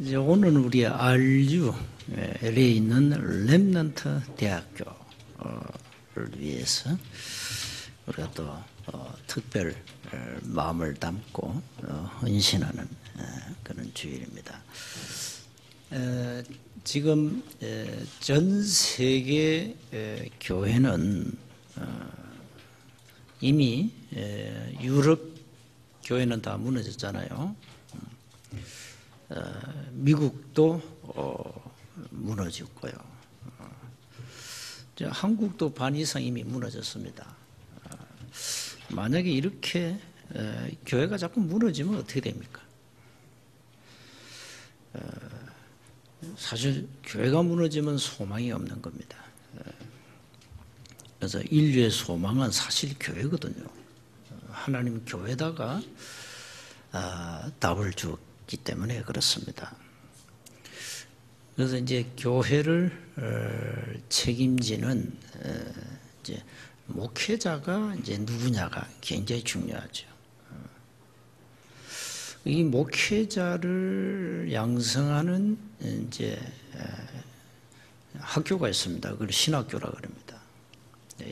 이제 오늘은 우리 RU LA에 있는 렘넌트 대학교를 위해서 우리가 또 특별 마음을 담고 헌신하는 그런 주일입니다. 지금 전 세계 교회는 이미 유럽 교회는 다 무너졌잖아요. 미국도 무너졌고요. 한국도 반 이상 이미 무너졌습니다. 만약에 이렇게 교회가 자꾸 무너지면 어떻게 됩니까? 사실 교회가 무너지면 소망이 없는 겁니다. 그래서 인류의 소망은 사실 교회거든요. 하나님 교회다가 답을 주었기 때문에 그렇습니다. 그래서 이제 교회를 책임지는 이제 목회자가 이제 누구냐가 굉장히 중요하죠. 이 목회자를 양성하는 이제 학교가 있습니다. 그걸 신학교라 그럽니다.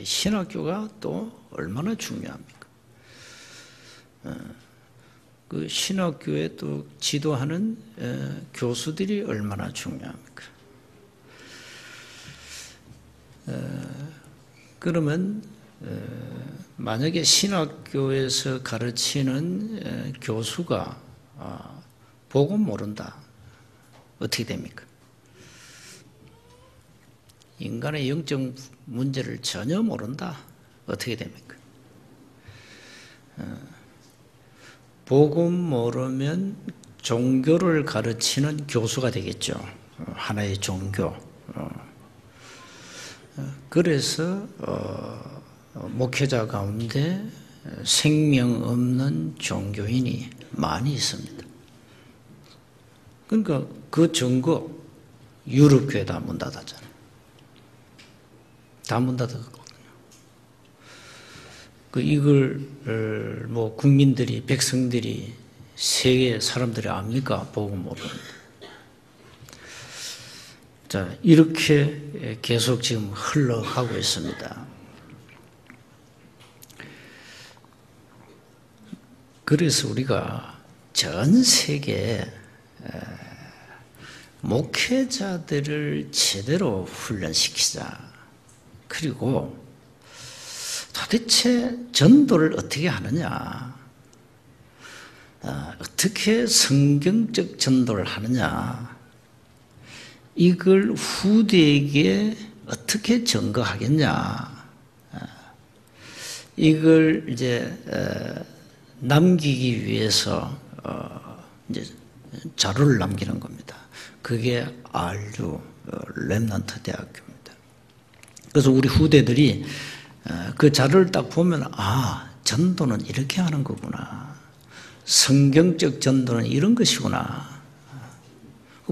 신학교가 또 얼마나 중요합니까? 그 신학교에 또 지도하는 교수들이 얼마나 중요합니까? 그러면 만약에 신학교에서 가르치는 교수가 복음 모른다, 어떻게 됩니까? 인간의 영적 문제를 전혀 모른다, 어떻게 됩니까? 복음 모르면 종교를 가르치는 교수가 되겠죠. 하나의 종교. 그래서 목회자 가운데 생명 없는 종교인이 많이 있습니다. 그러니까 그 증거 유럽 교회 다 문 닫았잖아요. 다 문 닫았거든요. 이걸 뭐 국민들이, 백성들이, 세계 사람들이 압니까? 복음 모르는데. 자, 이렇게 계속 지금 흘러가고 있습니다. 그래서 우리가 전 세계 목회자들을 제대로 훈련시키자. 그리고 도대체 전도를 어떻게 하느냐, 어떻게 성경적 전도를 하느냐, 이걸 후대에게 어떻게 전거하겠냐, 이걸 이제 남기기 위해서 이제 자료를 남기는 겁니다. 그게 RU 렘넌트 대학교입니다. 그래서 우리 후대들이 그 자료를 딱 보면 전도는 이렇게 하는 거구나, 성경적 전도는 이런 것이구나,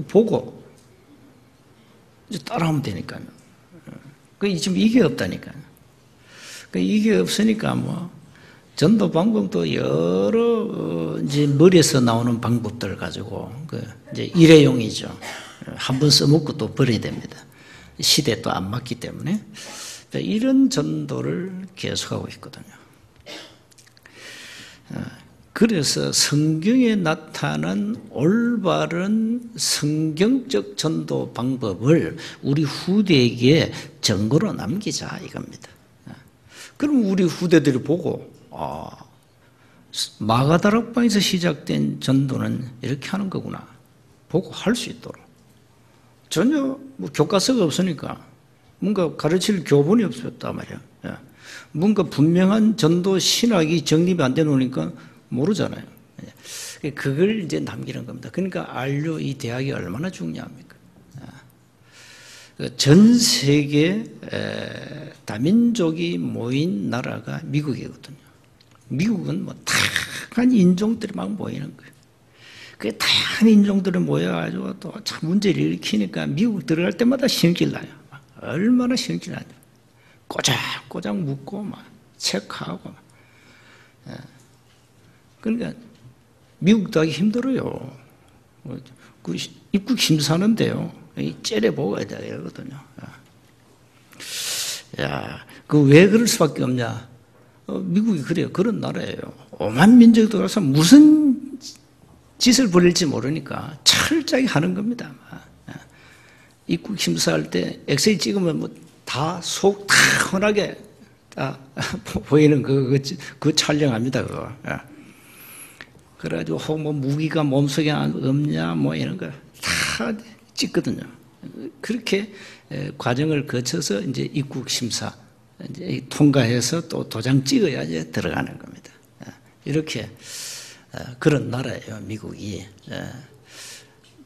보고 이제 따라하면 되니까요. 지금 이게 없다니까요. 이게 없으니까 뭐 전도 방법도 여러 이제 머리에서 나오는 방법들을 가지고 이제 일회용이죠. 한번 써먹고 또 버려야 됩니다. 시대에 또 안 맞기 때문에. 이런 전도를 계속하고 있거든요. 그래서 성경에 나타난 올바른 성경적 전도 방법을 우리 후대에게 증거로 남기자 이겁니다. 그럼 우리 후대들이 보고 마가다락방에서 시작된 전도는 이렇게 하는 거구나 보고 할 수 있도록. 전혀 뭐 교과서가 없으니까 뭔가 가르칠 교본이 없었단 말이야. 뭔가 분명한 전도 신학이 정립이 안 돼 놓으니까 모르잖아요. 그걸 이제 남기는 겁니다. 그러니까 RU 이 대학이 얼마나 중요합니까? 전 세계 다민족이 모인 나라가 미국이거든요. 미국은 뭐 다양한 인종들이 막 모이는 거예요. 그 다양한 인종들이 모여가지고 또 참 문제를 일으키니까 미국 들어갈 때마다 신길 나요. 얼마나 신길 나요. 꼬작꼬작 묻고 막 체크하고. 그러니까 미국도 하기 힘들어요. 그 입국 심사하는데요. 째려보고 해야 되거든요. 야, 그 왜 그럴 수밖에 없냐? 미국이 그래요. 그런 나라예요. 오만 민족이 들어가서 무슨 짓을 벌일지 모르니까 철저하게 하는 겁니다. 입국 심사할 때 엑스레이 찍으면 뭐 다 속 타원하게 다 보이는 그 촬영합니다. 그거. 그래가지고 혹 뭐 무기가 몸속에 없냐 뭐 이런 거 다 찍거든요. 그렇게 과정을 거쳐서 이제 입국 심사 이제 통과해서 또 도장 찍어야 이제 들어가는 겁니다. 이렇게 그런 나라예요, 미국이.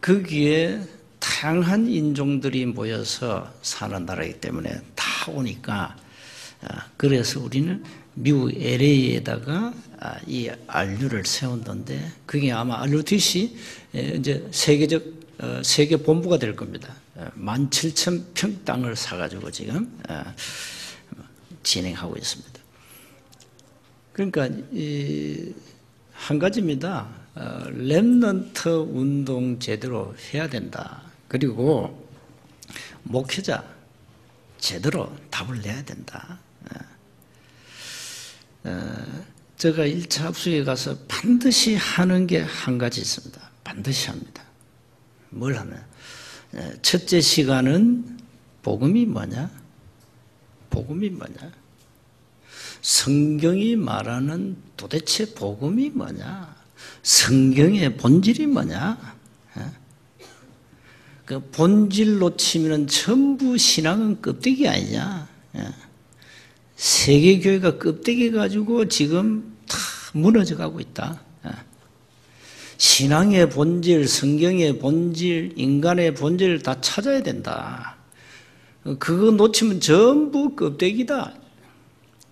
거기에 다양한 인종들이 모여서 사는 나라이기 때문에 다 오니까 그래서 우리는 미국 LA에다가 이 RU를 세운던데 그게 아마 RUTC 이제 세계 본부가 될 겁니다. 17,000평 땅을 사가지고 지금 진행하고 있습니다. 그러니까 한 가지입니다. 렘넌트 운동 제대로 해야 된다. 그리고 목회자 제대로 답을 내야 된다. 제가 1차 합숙에 가서 반드시 하는 게 한 가지 있습니다. 반드시 합니다. 뭘 하냐? 첫째 시간은 복음이 뭐냐? 복음이 뭐냐? 성경이 말하는 도대체 복음이 뭐냐? 성경의 본질이 뭐냐? 그 본질로 치면 전부 신앙은 껍데기 아니냐? 세계교회가 껍데기 가지고 지금 다 무너져 가고 있다. 신앙의 본질, 성경의 본질, 인간의 본질을 다 찾아야 된다. 그거 놓치면 전부 껍데기다.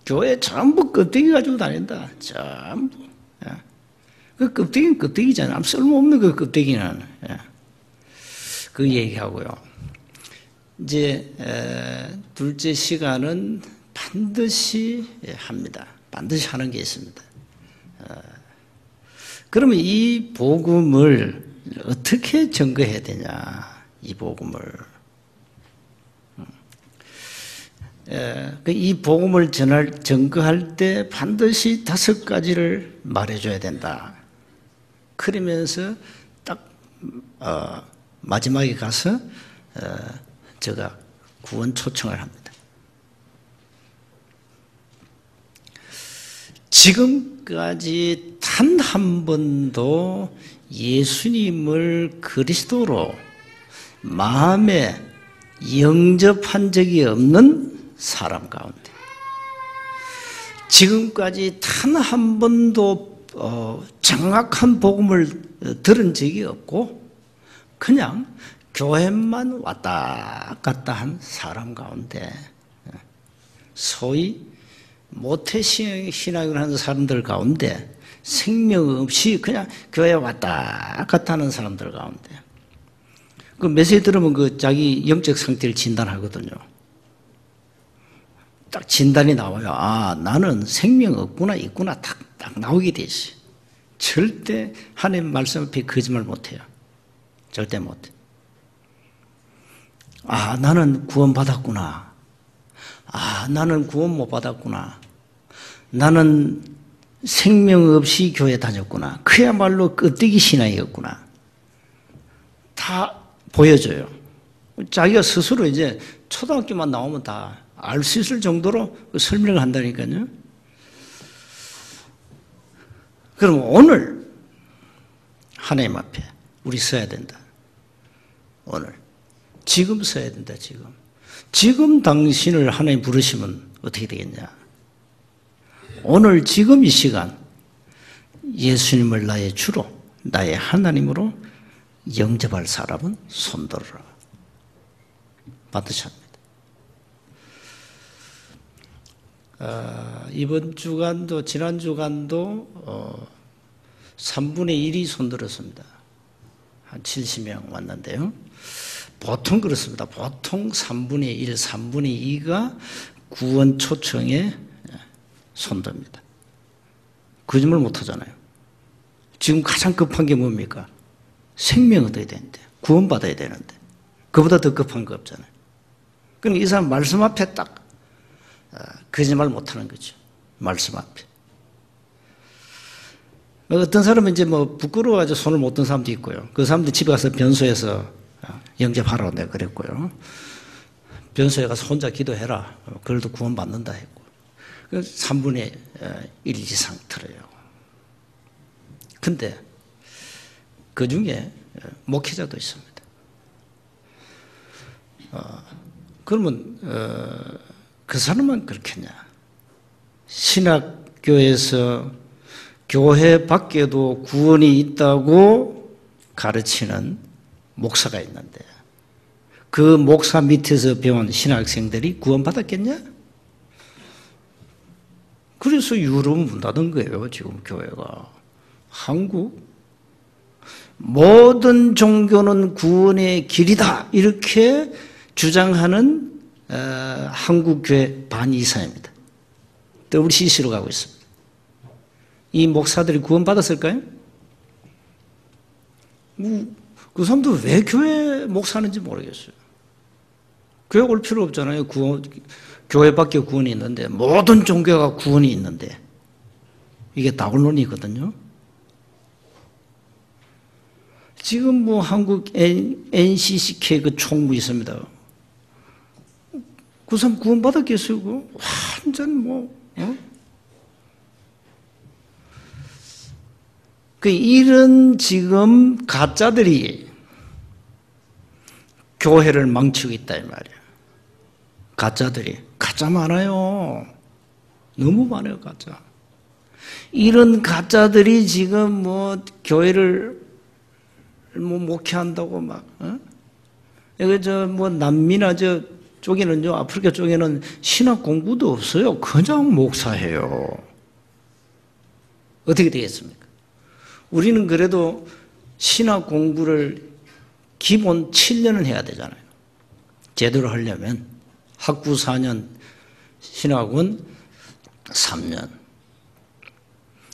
교회 전부 껍데기 가지고 다닌다. 전부. 그 껍데기는 껍데기잖아. 아무 쓸모없는 그 껍데기는. 그 얘기하고요. 이제 둘째 시간은 반드시 합니다. 반드시 하는 게 있습니다. 그러면 이 복음을 어떻게 증거해야 되냐? 이 복음을. 이 복음을 증거할 때 반드시 5가지를 말해줘야 된다. 그러면서 딱 마지막에 가서 제가 구원 초청을 합니다. 지금까지 단 한 번도 예수님을 그리스도로 마음에 영접한 적이 없는 사람 가운데 지금까지 단 한 번도 정확한 복음을 들은 적이 없고 그냥 교회만 왔다 갔다 한 사람 가운데 소위 모태신앙을 하는 사람들 가운데 생명 없이 그냥 교회에 왔다 갔다 하는 사람들 가운데 그 메시지 들으면 그 자기 영적 상태를 진단하거든요. 딱 진단이 나와요. 아, 나는 생명 없구나, 있구나, 딱 나오게 되지. 절대 하나님 말씀 앞에 거짓말 못해요. 절대 못해. 아, 나는 구원 받았구나. 아, 나는 구원 못 받았구나. 나는 생명 없이 교회 다녔구나. 그야말로 껍데기 신앙이었구나. 다 보여줘요. 자기가 스스로 이제 초등학교만 나오면 다 알 수 있을 정도로 설명을 한다니까요. 그럼 오늘 하나님 앞에 우리 서야 된다. 오늘. 지금 서야 된다, 지금. 지금 당신을 하나님 부르시면 어떻게 되겠냐? 오늘 지금 이 시간 예수님을 나의 주로, 나의 하나님으로 영접할 사람은 손들어라. 반드시 합니다. 이번 주간도, 지난 주간도 3분의 1이 손들었습니다. 한 70명 왔는데요. 보통 그렇습니다. 보통 3분의 1, 3분의 2가 구원 초청에 손듭니다. 거짓말 못 하잖아요. 지금 가장 급한 게 뭡니까? 생명 얻어야 되는데, 구원받아야 되는데, 그보다 더 급한 거 없잖아요. 그러니까 이 사람 말씀 앞에 딱 거짓말 못하는 거죠. 말씀 앞에. 어떤 사람은 이제 뭐 부끄러워가지고 손을 못 든 사람도 있고요. 그 사람들 집에 가서 변소에서 영접하라고 내가 그랬고요. 변소에 가서 혼자 기도해라. 그래도 구원받는다 했고. 3분의 1 이상 들어요. 근데 그 중에 목회자도 있습니다. 그러면 그 사람은 그렇겠냐? 신학교에서 교회 밖에도 구원이 있다고 가르치는 목사가 있는데 그 목사 밑에서 배운 신학생들이 구원받았겠냐? 그래서 유럽은 문 닫은 거예요, 지금 교회가. 한국 모든 종교는 구원의 길이다 이렇게 주장하는 한국 교회 반 이상입니다. WCC로 가고 있습니다. 이 목사들이 구원받았을까요? 그 사람도 왜 교회 목사인지 모르겠어요. 교회 올 필요 없잖아요. 교회 밖에 구원이 있는데, 모든 종교가 구원이 있는데, 이게 다굴론이거든요. 지금 뭐 한국 NCCK 그 총무 있습니다. 그 사람 구원받았겠어요? 완전 뭐, 이런 지금 가짜들이 교회를 망치고 있다, 이 말이에요. 가짜들이. 가짜 많아요. 너무 많아요, 가짜. 이런 가짜들이 지금 뭐 교회를 뭐 목회한다고 막, 남미나 쪽에는요, 아프리카 쪽에는 신학 공부도 없어요. 그냥 목사해요. 어떻게 되겠습니까? 우리는 그래도 신학 공부를 기본 7년은 해야 되잖아요. 제대로 하려면. 학부 4년, 신학원 3년.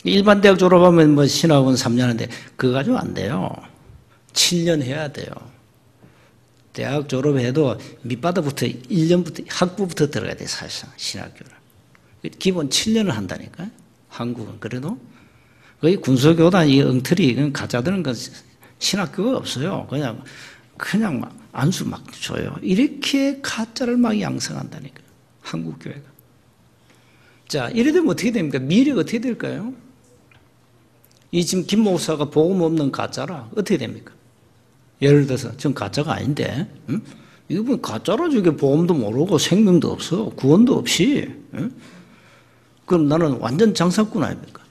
일반 대학 졸업하면 뭐 신학원 3년 하는데 그거 가지고 안 돼요. 7년 해야 돼요. 대학 졸업해도 밑바닥부터 1년부터 학부부터 들어가야 돼, 사실상 신학교를. 기본 7년을 한다니까요. 한국은 그래도 거의 군소교단 이 엉터리 가짜들은 신학교가 없어요. 그냥 막 안수 막 줘요. 이렇게 가짜를 막 양성한다니까 한국 교회가. 자, 이래 되면 어떻게 됩니까? 미래가 어떻게 될까요? 이 지금 김 목사가 복음 없는 가짜라 어떻게 됩니까? 예를 들어서 전 가짜가 아닌데, 이거 뭐 가짜라 저게 복음도 모르고 생명도 없어, 구원도 없이, 그럼 나는 완전 장사꾼 아닙니까?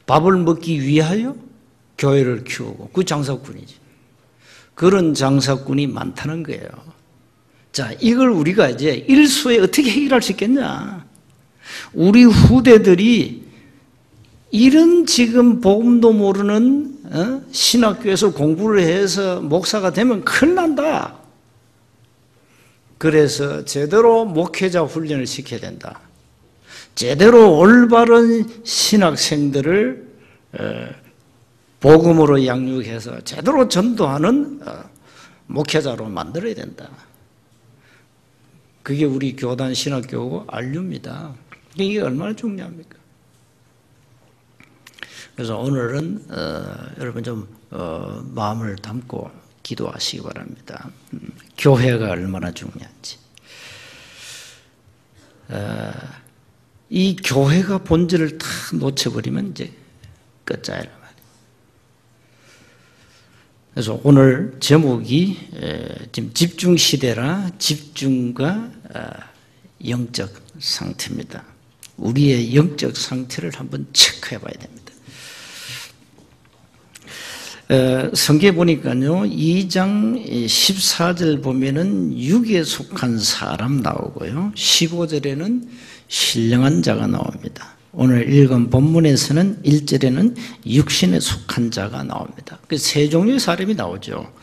밥을 먹기 위하여 교회를 키우고 그 장사꾼이지. 그런 장사꾼이 많다는 거예요. 자, 이걸 우리가 이제 일소에 어떻게 해결할 수 있겠냐? 우리 후대들이 이런 지금 복음도 모르는 신학교에서 공부를 해서 목사가 되면 큰일 난다. 그래서 제대로 목회자 훈련을 시켜야 된다. 제대로 올바른 신학생들을 복음으로 양육해서 제대로 전도하는 목회자로 만들어야 된다. 그게 우리 교단 신학교고 안류입니다. 이게 얼마나 중요합니까? 그래서 오늘은 여러분 좀 마음을 담고 기도하시기 바랍니다. 교회가 얼마나 중요한지. 이 교회가 본질을 다 놓쳐버리면 이제 끝자리란 말이에요. 그래서 오늘 제목이 지금 집중 시대라 집중과 영적 상태입니다. 우리의 영적 상태를 한번 체크해 봐야 됩니다. 성경에 보니까요, 2장 14절 보면은 육에 속한 사람 나오고요, 15절에는 신령한 자가 나옵니다. 오늘 읽은 본문에서는 1절에는 육신에 속한 자가 나옵니다. 그 세 종류의 사람이 나오죠.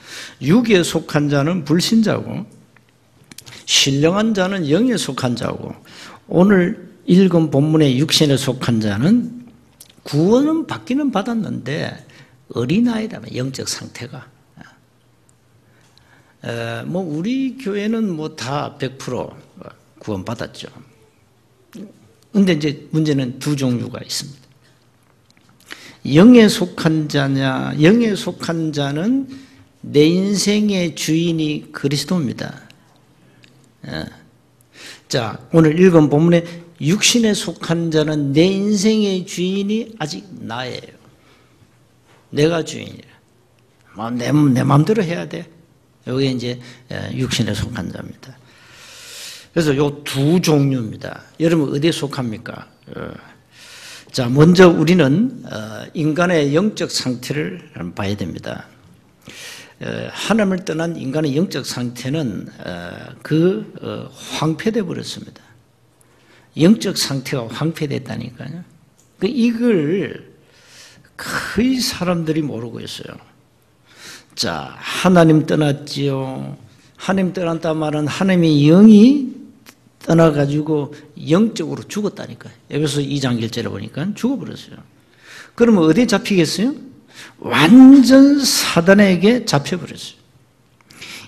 육에 속한 자는 불신자고, 신령한 자는 영에 속한 자고, 오늘 읽은 본문의 육신에 속한 자는 구원은 받기는 받았는데 어린아이라면 영적 상태가. 뭐 우리 교회는 뭐 다 100% 구원받았죠. 근데 이제 문제는 두 종류가 있습니다. 영에 속한 자냐, 영에 속한 자는 내 인생의 주인이 그리스도입니다. 자, 오늘 읽은 본문에 육신에 속한 자는 내 인생의 주인이 아직 나예요. 내가 주인이라. 내 마음대로 해야 돼. 여기 이제 육신에 속한 자입니다. 그래서 요 두 종류입니다. 여러분 어디에 속합니까? 자, 먼저 우리는 인간의 영적 상태를 봐야 됩니다. 하나님을 떠난 인간의 영적 상태는 황폐되어 버렸습니다. 영적 상태가 황폐됐다니까요. 이걸 거의 사람들이 모르고 있어요. 자, 하나님 떠났지요. 하나님 떠났다 말은 하나님의 영이 떠나가지고 영적으로 죽었다니까요. 에베소 2장 1절에 보니까 죽어버렸어요. 그러면 어디에 잡히겠어요? 완전 사단에게 잡혀버렸어요.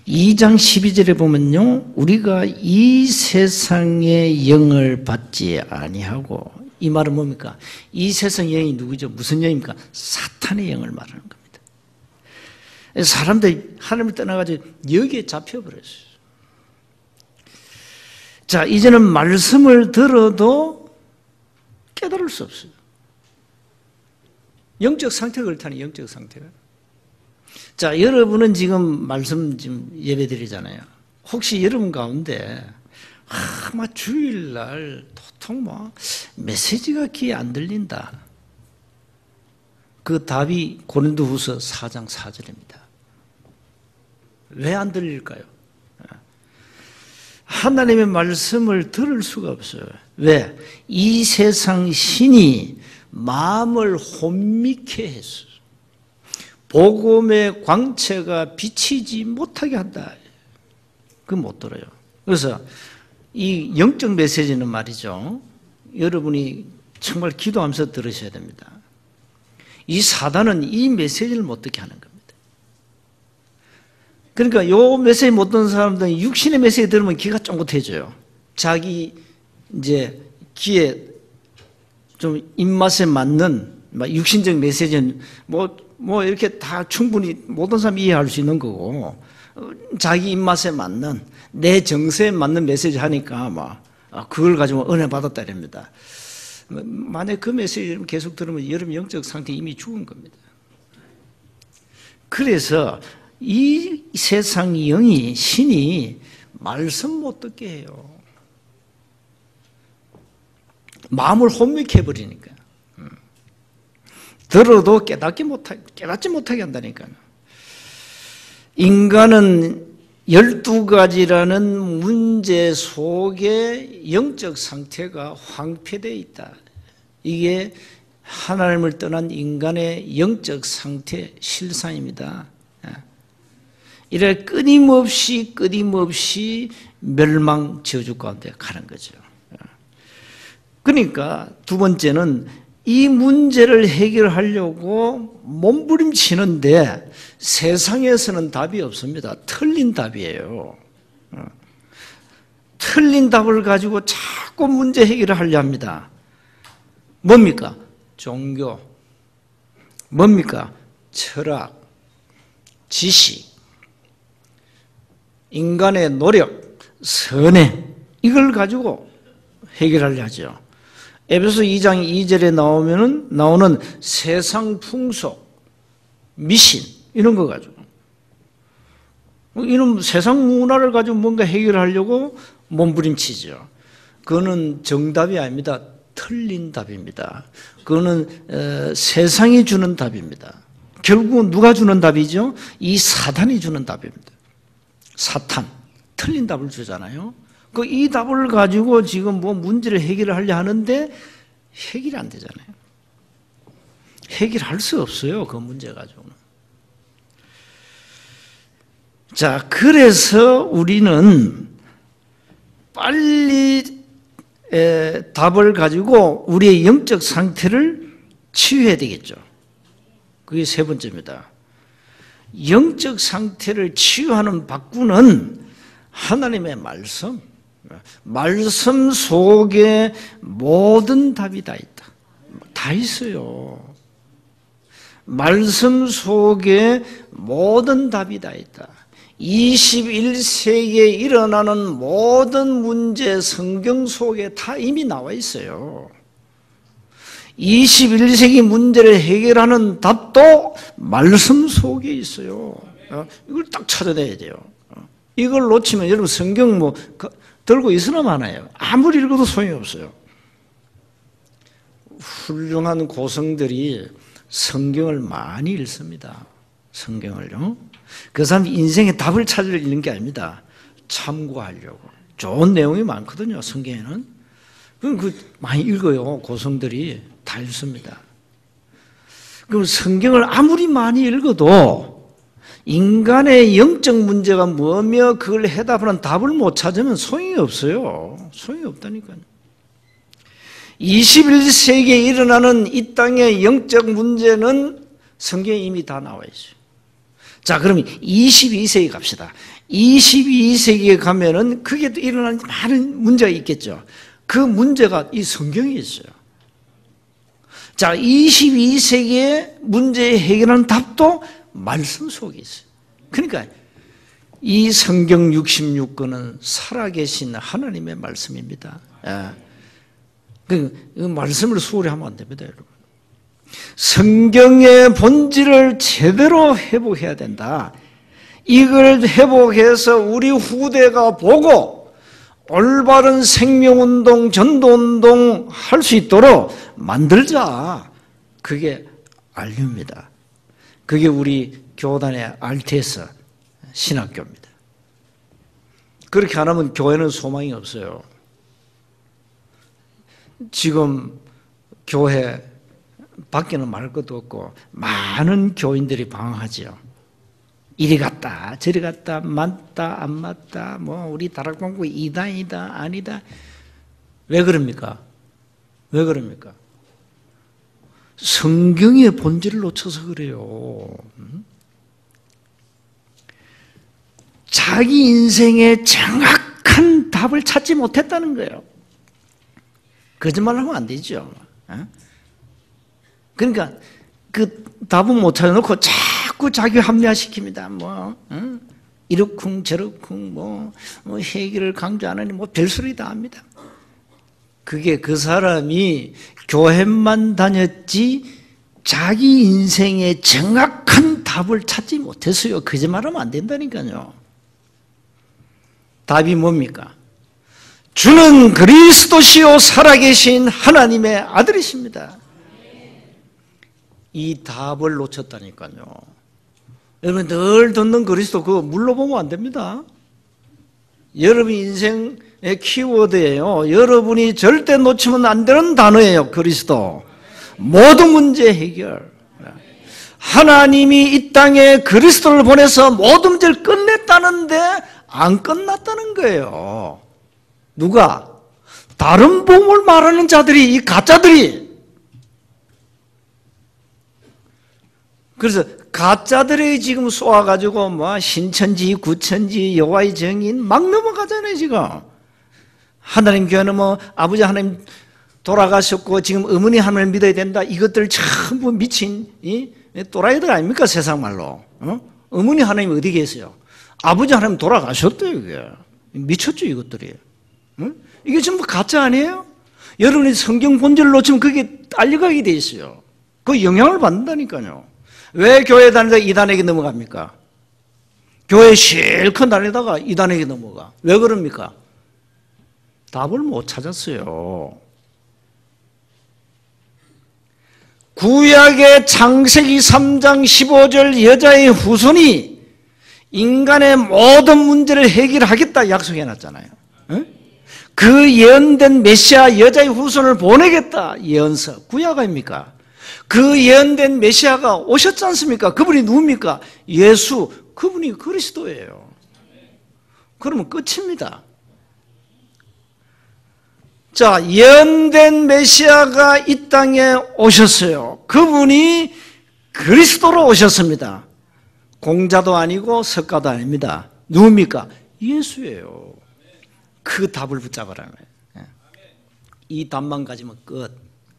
2장 12절에 보면요, 우리가 이 세상의 영을 받지 아니하고, 이 말은 뭡니까? 이 세상의 영이 누구죠? 무슨 영입니까? 사탄의 영을 말하는 겁니다. 사람들이 하나님을 떠나가지고 여기에 잡혀버렸어요. 자, 이제는 말씀을 들어도 깨달을 수 없어요. 영적 상태가 그렇다니, 영적 상태가. 자, 여러분은 지금 말씀 지금 예배 드리잖아요. 혹시 여러분 가운데, 막 주일날 도통 뭐 메시지가 귀에 안 들린다. 그 답이 고린도후서 4장 4절입니다. 왜 안 들릴까요? 하나님의 말씀을 들을 수가 없어요. 왜? 이 세상 신이 마음을 혼미케 했어요. 복음의 광채가 비치지 못하게 한다. 그건 못 들어요. 그래서 이 영적 메시지는 말이죠, 여러분이 정말 기도하면서 들으셔야 됩니다. 이 사단은 이 메시지를 못 듣게 하는 겁니다. 그러니까 요 메시지 못 듣는 사람들은 육신의 메시지 들으면 귀가 쫑긋해져요. 자기 이제 귀에 좀 입맛에 맞는 육신적 메시지는 뭐 이렇게 다 충분히 모든 사람이 이해할 수 있는 거고, 자기 입맛에 맞는 내 정서에 맞는 메시지 하니까 그걸 가지고 은혜 받았다 이럽니다. 만약 그 메시지를 계속 들으면 여러분 영적 상태 이미 죽은 겁니다. 그래서 이 세상 영이, 신이 말씀 못 듣게 해요. 마음을 혼미케 해버리니까. 들어도 깨닫지 못하게 한다니까요. 인간은 12가지라는 문제 속에 영적 상태가 황폐되어 있다. 이게 하나님을 떠난 인간의 영적 상태 실상입니다. 이래 끊임없이 멸망 저주 가운데 가는 거죠. 그러니까 두 번째는 이 문제를 해결하려고 몸부림치는데 세상에서는 답이 없습니다. 틀린 답이에요. 틀린 답을 가지고 자꾸 문제 해결을 하려 합니다. 뭡니까? 종교, 뭡니까? 철학, 지식, 인간의 노력, 선행, 이걸 가지고 해결하려 하죠. 에베소 2장 2절에 나오는 세상 풍속, 미신, 이런 거 가지고. 이런 세상 문화를 가지고 뭔가 해결하려고 몸부림치죠. 그거는 정답이 아닙니다. 틀린 답입니다. 그거는 세상이 주는 답입니다. 결국은 누가 주는 답이죠? 이 사단이 주는 답입니다. 사탄, 틀린 답을 주잖아요. 이 답을 가지고 지금 뭐 문제를 해결하려 하는데 해결이 안 되잖아요. 해결할 수 없어요. 그 문제 가지고는. 자, 그래서 우리는 빨리 답을 가지고 우리의 영적 상태를 치유해야 되겠죠. 그게 세 번째입니다. 영적 상태를 치유하는 바꾸는 하나님의 말씀. 말씀 속에 모든 답이 다 있다. 다 있어요. 말씀 속에 모든 답이 다 있다. 21세기에 일어나는 모든 문제 성경 속에 다 이미 나와 있어요. 21세기 문제를 해결하는 답도 말씀 속에 있어요. 이걸 딱 찾아내야 돼요. 이걸 놓치면 여러분 성경 뭐 들고 있으나 마나요. 아무리 읽어도 소용이 없어요. 훌륭한 고성들이 성경을 많이 읽습니다. 성경을요. 그 사람이 인생의 답을 찾으려 읽는 게 아닙니다. 참고하려고. 좋은 내용이 많거든요. 성경에는. 그럼 많이 읽어요. 고성들이 다 읽습니다. 그럼 성경을 아무리 많이 읽어도 인간의 영적 문제가 뭐며 그걸 해답하는 답을 못 찾으면 소용이 없어요. 소용이 없다니까요. 21세기에 일어나는 이 땅의 영적 문제는 성경에 이미 다 나와 있어요. 자, 그러면 22세기 갑시다. 22세기에 가면은 그게 또 일어나는 많은 문제가 있겠죠. 그 문제가 이 성경에 있어요. 자, 22세기의 문제 해결하는 답도 말씀 속에 있어요. 그러니까 이 성경 66권은 살아계신 하나님의 말씀입니다. 그 말씀을 소홀히 하면 안 됩니다, 여러분. 성경의 본질을 제대로 회복해야 된다. 이걸 회복해서 우리 후대가 보고 올바른 생명운동, 전도운동 할 수 있도록 만들자. 그게 알류입니다. 그게 우리 교단의 RTS 신학교입니다. 그렇게 안 하면 교회는 소망이 없어요. 지금 교회 밖에는 말할 것도 없고 많은 교인들이 방황하지요. 이리 갔다 저리 갔다 맞다 안 맞다 뭐 우리 다락방구 이다이다 아니다. 왜 그럽니까? 왜 그럽니까? 성경의 본질을 놓쳐서 그래요. 자기 인생의 정확한 답을 찾지 못했다는 거예요. 거짓말하면 안 되죠. 그러니까 그 답은 못 찾아놓고 자꾸 자기 합리화시킵니다. 뭐 이러쿵 저러쿵 뭐 해결을 강조 안 하니 뭐 별소리 다 합니다. 그게 그 사람이 교회만 다녔지 자기 인생의 정확한 답을 찾지 못했어요. 거짓말하면 안 된다니까요. 답이 뭡니까? 주는 그리스도시요 살아계신 하나님의 아들이십니다. 이 답을 놓쳤다니까요. 여러분 늘 듣는 그리스도 그거 물러보면 안 됩니다. 여러분 인생의 키워드예요. 여러분이 절대 놓치면 안 되는 단어예요. 그리스도. 모든 문제 해결. 하나님이 이 땅에 그리스도를 보내서 모든 문제를 끝냈다는데 안 끝났다는 거예요. 누가? 다른 복음을 말하는 자들이, 이 가짜들이. 그래서 가짜들이 지금 쏘아가지고 뭐 신천지, 구천지, 여호와의 증인 막 넘어가잖아요 지금. 하나님 교회는 뭐 아버지 하나님 돌아가셨고 지금 어머니 하나님을 믿어야 된다. 이것들 전부 미친 또라이들 아닙니까 세상 말로. 어머니 하나님 어디 계세요? 아버지 하나님 돌아가셨대요 이게. 미쳤죠 이것들이. 이게 전부 가짜 아니에요? 여러분이 성경 본질을 놓치면 그게 딸려가게 돼 있어요. 그 영향을 받는다니까요. 왜 교회 다니다가 이단에게 넘어갑니까? 교회 실컷 다니다가 이단에게 넘어가. 왜 그럽니까? 답을 못 찾았어요. 구약의 창세기 3장 15절 여자의 후손이 인간의 모든 문제를 해결하겠다 약속해놨잖아요. 그 예언된 메시아 여자의 후손을 보내겠다 예언서 구약 아닙니까? 그 예언된 메시아가 오셨지 않습니까? 그분이 누굽니까? 예수, 그분이 그리스도예요. 그러면 끝입니다. 자, 예언된 메시아가 이 땅에 오셨어요. 그분이 그리스도로 오셨습니다. 공자도 아니고 석가도 아닙니다. 누굽니까? 예수예요. 그 답을 붙잡으라는 거예요. 이 답만 가지면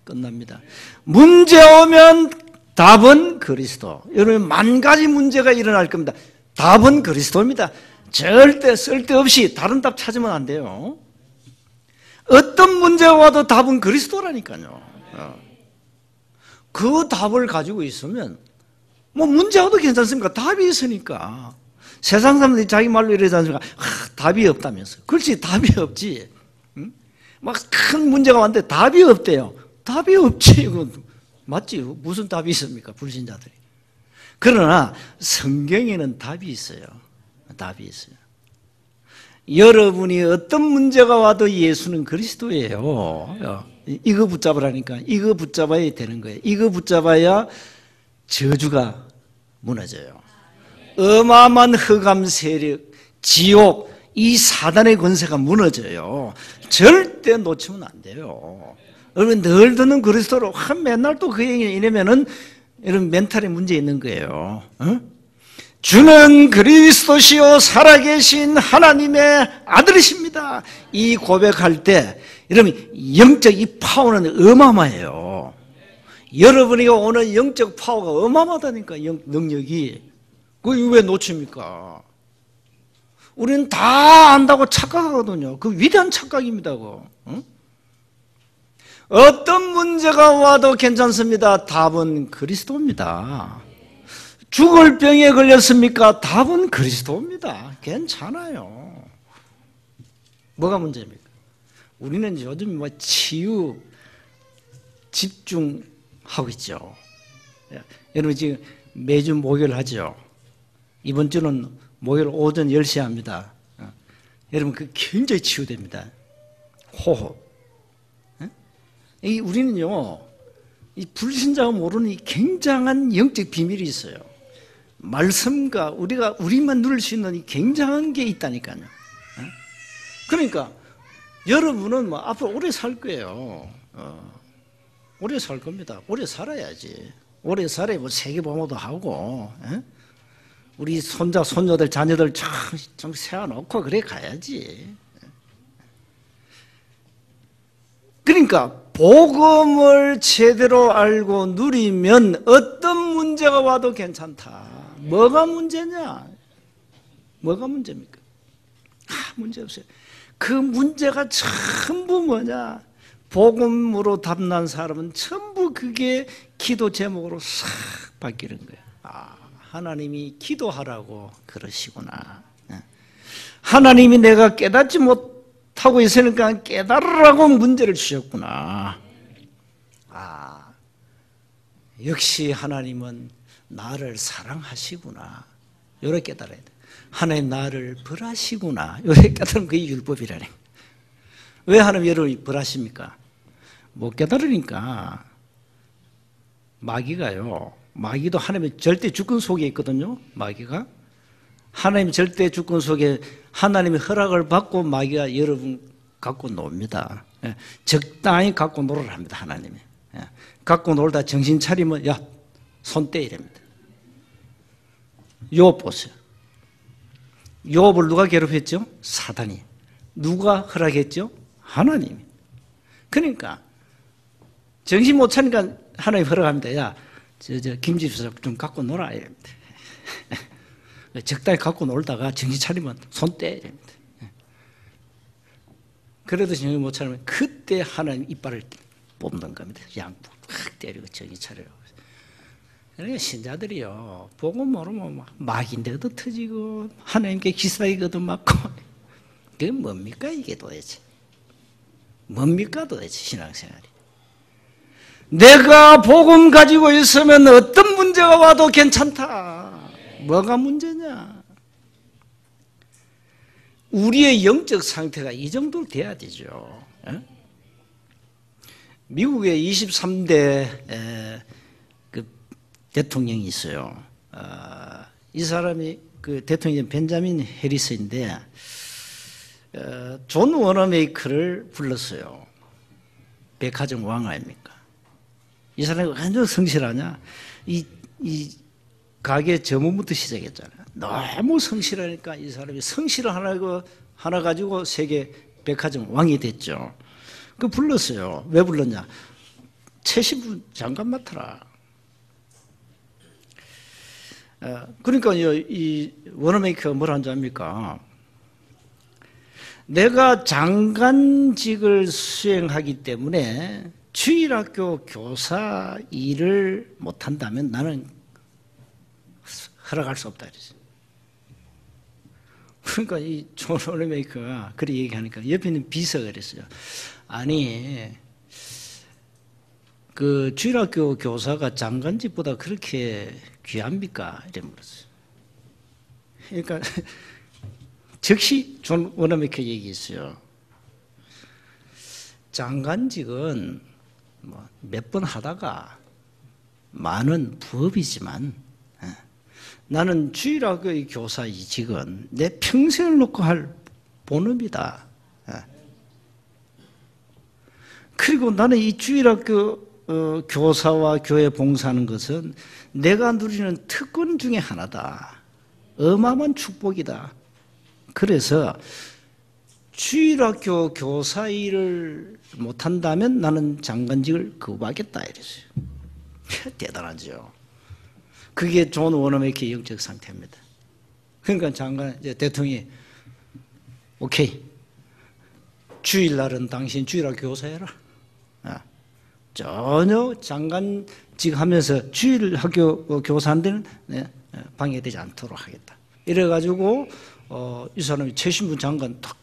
끝납니다. 문제 오면 답은 그리스도. 여러분, 만 가지 문제가 일어날 겁니다. 답은 그리스도입니다. 절대 쓸데없이 다른 답 찾으면 안 돼요. 어떤 문제가 와도 답은 그리스도라니까요. 그 답을 가지고 있으면 뭐 문제가 와도 괜찮습니까? 답이 있으니까. 세상 사람들이 자기 말로 이러지 않습니까? 답이 없다면서. 그렇지, 답이 없지. 응? 막 큰 문제가 왔는데 답이 없대요. 답이 없지. 맞지? 무슨 답이 있습니까? 불신자들이. 그러나 성경에는 답이 있어요. 답이 있어요. 여러분이 어떤 문제가 와도 예수는 그리스도예요. 이거 붙잡으라니까. 이거 붙잡아야 되는 거예요. 이거 붙잡아야 저주가 무너져요. 어마어마한 흑암 세력, 지옥, 이 사단의 권세가 무너져요. 절대 놓치면 안 돼요. 여러분, 늘 듣는 그리스도로 맨날 또 그 얘기 이러면은 이런 멘탈에 문제 있는 거예요. 주는 그리스도시요 살아계신 하나님의 아들이십니다. 이 고백할 때 여러분, 영적 이 파워는 어마어마해요. 여러분이 오는 영적 파워가 어마어마하다니까. 능력이. 그걸 왜 놓칩니까? 우리는 다 안다고 착각하거든요. 그 위대한 착각입니다. 어떤 문제가 와도 괜찮습니다. 답은 그리스도입니다. 죽을 병에 걸렸습니까? 답은 그리스도입니다. 괜찮아요. 뭐가 문제입니까? 우리는 요즘 뭐 치유 집중하고 있죠. 여러분 지금 매주 목요일 하죠. 이번 주는 목요일 오전 10시에 합니다. 여러분 그 굉장히 치유됩니다. 호흡. 우리는요, 이 불신자가 모르는 이 굉장한 영적 비밀이 있어요. 말씀과 우리만 누릴 수 있는 이 굉장한 게 있다니까요. 그러니까 여러분은 뭐 앞으로 오래 살 거예요. 오래 살 겁니다. 오래 살아야지. 오래 살아야 뭐 세계보모도 하고, 우리 손자, 손녀들, 자녀들 좀 세워놓고 그래 가야지. 그러니까 복음을 제대로 알고 누리면 어떤 문제가 와도 괜찮다. 뭐가 문제냐? 뭐가 문제입니까? 문제 없어요. 그 문제가 전부 뭐냐? 복음으로 답난 사람은 전부 그게 기도 제목으로 싹 바뀌는 거예요. 하나님이 기도하라고 그러시구나. 하나님이 내가 깨닫지 못하고 있으니까 깨달으라고 문제를 주셨구나. 역시 하나님은 나를 사랑하시구나. 이렇게 깨달아야 돼. 하나님 나를 벌하시구나. 이렇게 깨달으면 그게 율법이라네. 왜 하나님 여러분을 벌하십니까? 못 깨달으니까. 마귀도 하나님의 절대 주권 속에 있거든요. 마귀가 하나님의 절대 주권 속에 하나님의 허락을 받고 마귀가 여러분 갖고 놉니다. 적당히 갖고 놀으라 합니다. 하나님이. 갖고 놀다 정신 차리면 야, 손 떼 이랍니다. 욥 보세요. 욥을 누가 괴롭혔죠? 사단이. 누가 허락했죠? 하나님이. 그러니까 정신 못 차니까 하나님 허락합니다. 야, 김지수사 좀 갖고 놀아 이랍니다. 적당히 갖고 놀다가 정신 차리면 손 떼 이랍니다. 그래도 정신 못 차리면 그때 하나님 이빨을 뽑는 겁니다. 양복 확 때리고 정신 차리라고. 그러니까 신자들이요, 보고 모르면 막인데 얻어 터지고 하나님께 기사에 얻어 맞고. 그게 뭡니까 이게 도대체? 뭡니까 도대체 신앙생활이? 내가 복음 가지고 있으면 어떤 문제가 와도 괜찮다. 뭐가 문제냐? 우리의 영적 상태가 이 정도 돼야 되죠. 미국의 23대 그 대통령이 있어요. 이 사람이 그 대통령 벤자민 해리스인데 존 워너메이커를 불렀어요. 백화점 왕 아닙니까? 이 사람이 완전 성실하냐? 이 이 가게 점원부터 시작했잖아요. 너무 성실하니까 이 사람이 성실을 하나 가지고 세계 백화점 왕이 됐죠. 그 불렀어요. 왜 불렀냐? 최신부 장관 맡아라. 그러니까 이 워너메이커가 뭘 한지 압니까? 내가 장관직을 수행하기 때문에 주일학교 교사 일을 못한다면 나는 허락할 수 없다 이러지. 그러니까 이 존 워너메이커가 그렇게 얘기하니까 옆에 있는 비서가 그랬어요. 아니 그 주일학교 교사가 장관직보다 그렇게 귀합니까? 이래 물었어요. 그러니까 즉시 존 워너메이커 얘기했어요. 장관직은 뭐 몇 번 하다가 많은 부업이지만 나는 주일학교의 교사 이직은 내 평생을 놓고 할 본업이다. 그리고 나는 이 주일학교 교사와 교회 봉사하는 것은 내가 누리는 특권 중에 하나다. 어마어마한 축복이다. 그래서 주일학교 교사 일을 못한다면 나는 장관직을 거부하겠다 이랬어요. 대단하죠. 그게 존 워너메이커의 영적 상태입니다. 그러니까 이제 대통령이 오케이, 주일날은 당신 주일학교 교사해라. 전혀 장관직 하면서 주일학교 교사한테는 방해되지 않도록 하겠다. 이래가지고 이 사람이 최신부 장관 탁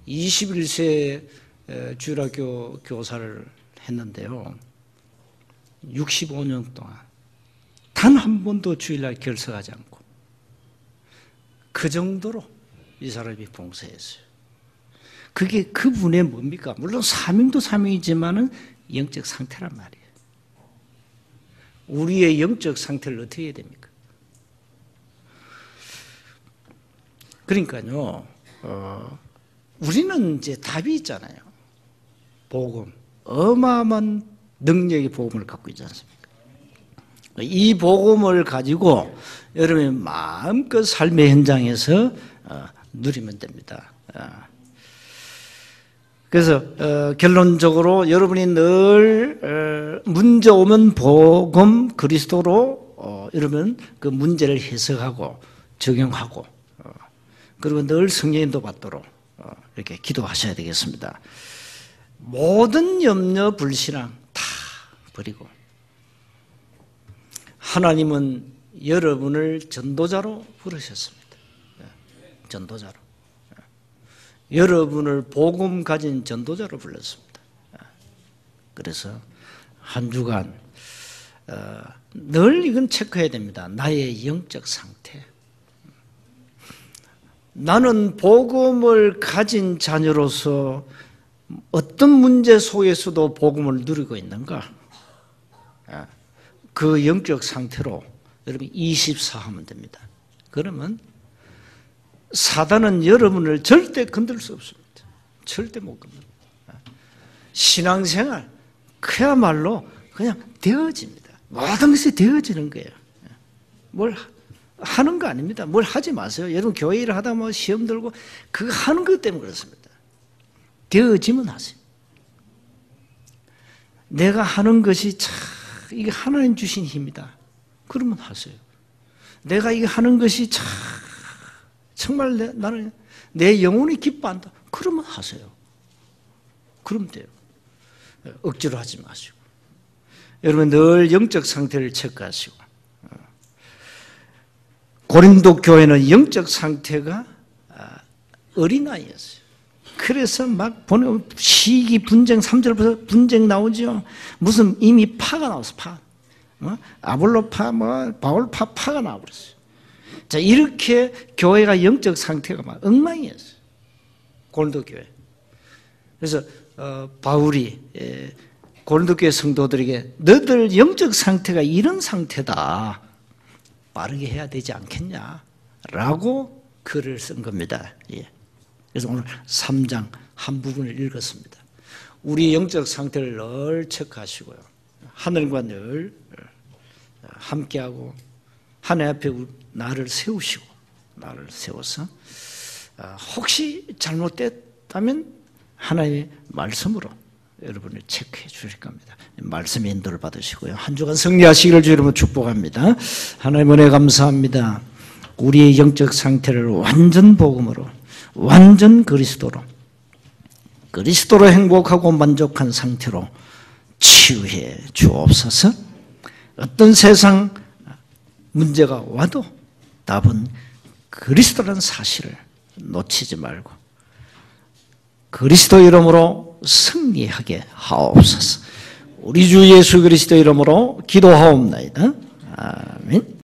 21세 주일학교 교사를 했는데요. 65년 동안 단 한 번도 주일날 결석하지 않고 그 정도로 이 사람이 봉사했어요. 그게 그분의 뭡니까? 물론 사명도 사명이지만은 영적 상태란 말이에요. 우리의 영적 상태를 어떻게 해야 됩니까? 그러니까요, 우리는 이제 답이 있잖아요. 복음. 어마어마한 능력의 복음을 갖고 있지 않습니까? 이 복음을 가지고 여러분이 마음껏 삶의 현장에서 누리면 됩니다. 그래서 결론적으로 여러분이 늘 문제 오면 복음 그리스도로 여러분 그 문제를 해석하고 적용하고 그리고 늘 성령 인도 받도록 이렇게 기도하셔야 되겠습니다. 모든 염려 불신앙 다 버리고 하나님은 여러분을 전도자로 부르셨습니다. 전도자로. 여러분을 복음 가진 전도자로 불렀습니다. 그래서 한 주간 늘 이건 체크해야 됩니다. 나의 영적 상태. 나는 복음을 가진 자녀로서 어떤 문제 속에서도 복음을 누리고 있는가? 그 영적 상태로 여러분 24하면 됩니다. 그러면 사단은 여러분을 절대 건들 수 없습니다. 절대 못 건듭니다. 신앙생활 그야말로 그냥 되어집니다. 모든 것이 되어지는 거예요. 뭘 하는 거 아닙니다. 뭘 하지 마세요. 여러분 교회 일을 하다 뭐 시험 들고 그거 하는 것 때문에 그렇습니다. 되어지면 하세요. 내가 하는 것이 참 이게 하나님 주신 힘이다. 그러면 하세요. 내가 이게 하는 것이 참 정말 나는 내 영혼이 기뻐한다. 그러면 하세요. 그러면 돼요. 억지로 하지 마시고. 여러분 늘 영적 상태를 체크하시고. 고린도 교회는 영적 상태가 어린아이였어요. 그래서 막 보내면 시기 분쟁 3절부터 분쟁 나오죠. 무슨 이미 파가 나왔어. 파. 아볼로파 뭐 바울파 파가 나와버렸어요. 자, 이렇게 교회가 영적 상태가 막 엉망이었어요. 고린도 교회. 그래서 바울이 고린도 교회 성도들에게 너들 영적 상태가 이런 상태다. 빠르게 해야 되지 않겠냐라고 글을 쓴 겁니다. 예. 그래서 오늘 3장 한 부분을 읽었습니다. 우리 영적 상태를 늘 체크하시고요. 하늘과 늘 함께하고 하나님 앞에 나를 세우시고 나를 세워서 혹시 잘못됐다면 하나님의 말씀으로 여러분을 체크해 주실 겁니다. 말씀의 인도를 받으시고요. 한 주간 승리하시기를 주 이름으로 축복합니다. 하나님 은혜 감사합니다. 우리의 영적 상태를 완전 복음으로 완전 그리스도로 행복하고 만족한 상태로 치유해 주옵소서. 어떤 세상 문제가 와도 답은 그리스도라는 사실을 놓치지 말고 그리스도 이름으로 승리하게 하옵소서. 우리 주 예수 그리스도 이름으로 기도하옵나이다. 아멘.